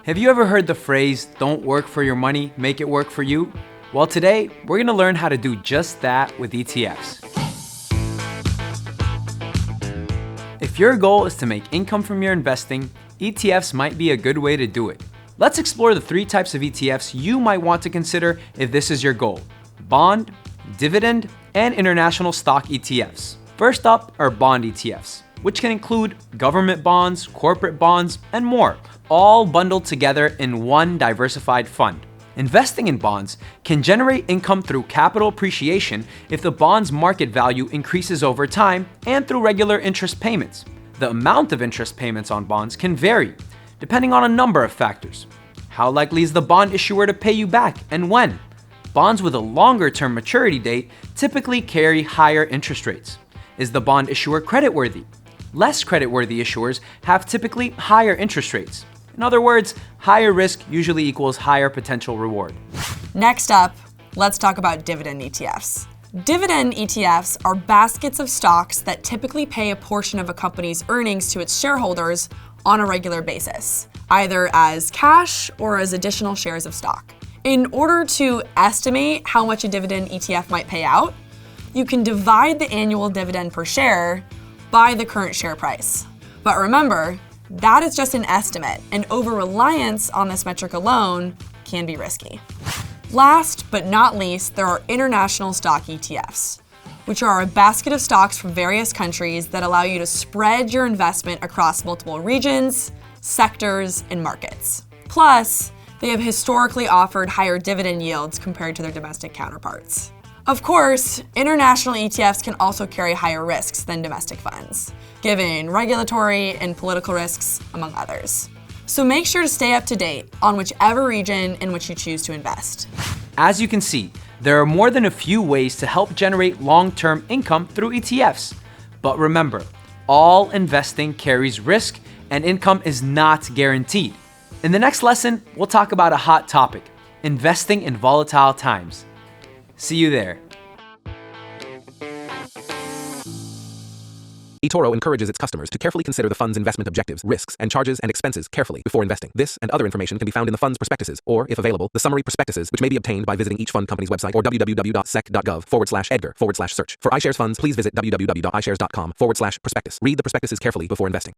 Have you ever heard the phrase, don't work for your money, make it work for you? Well, today, we're gonna learn how to do just that with ETFs. If your goal is to make income from your investing, ETFs might be a good way to do it. Let's explore the 3 types of ETFs you might want to consider if this is your goal: bond, dividend, and international stock ETFs. First up are bond ETFs, which can include government bonds, corporate bonds, and more, all bundled together in one diversified fund. Investing in bonds can generate income through capital appreciation if the bond's market value increases over time and through regular interest payments. The amount of interest payments on bonds can vary, depending on a number of factors. How likely is the bond issuer to pay you back and when? Bonds with a longer term maturity date typically carry higher interest rates. Is the bond issuer creditworthy? Less creditworthy issuers have typically higher interest rates. In other words, higher risk usually equals higher potential reward. Next up, let's talk about dividend ETFs. Dividend ETFs are baskets of stocks that typically pay a portion of a company's earnings to its shareholders on a regular basis, either as cash or as additional shares of stock. In order to estimate how much a dividend ETF might pay out, you can divide the annual dividend per share by the current share price. But remember, that is just an estimate, and over-reliance on this metric alone can be risky. Last but not least, there are international stock ETFs, which are a basket of stocks from various countries that allow you to spread your investment across multiple regions, sectors, and markets. Plus, they have historically offered higher dividend yields compared to their domestic counterparts. Of course, international ETFs can also carry higher risks than domestic funds, given regulatory and political risks, among others. So make sure to stay up to date on whichever region in which you choose to invest. As you can see, there are more than a few ways to help generate long-term income through ETFs. But remember, all investing carries risk and income is not guaranteed. In the next lesson, we'll talk about a hot topic: investing in volatile times. See you there. eToro encourages its customers to carefully consider the fund's investment objectives, risks, and charges and expenses carefully before investing. This and other information can be found in the fund's prospectuses, or, if available, the summary prospectuses, which may be obtained by visiting each fund company's website or www.sec.gov/edgar/search. For iShares funds, please visit www.ishares.com/prospectus. Read the prospectuses carefully before investing.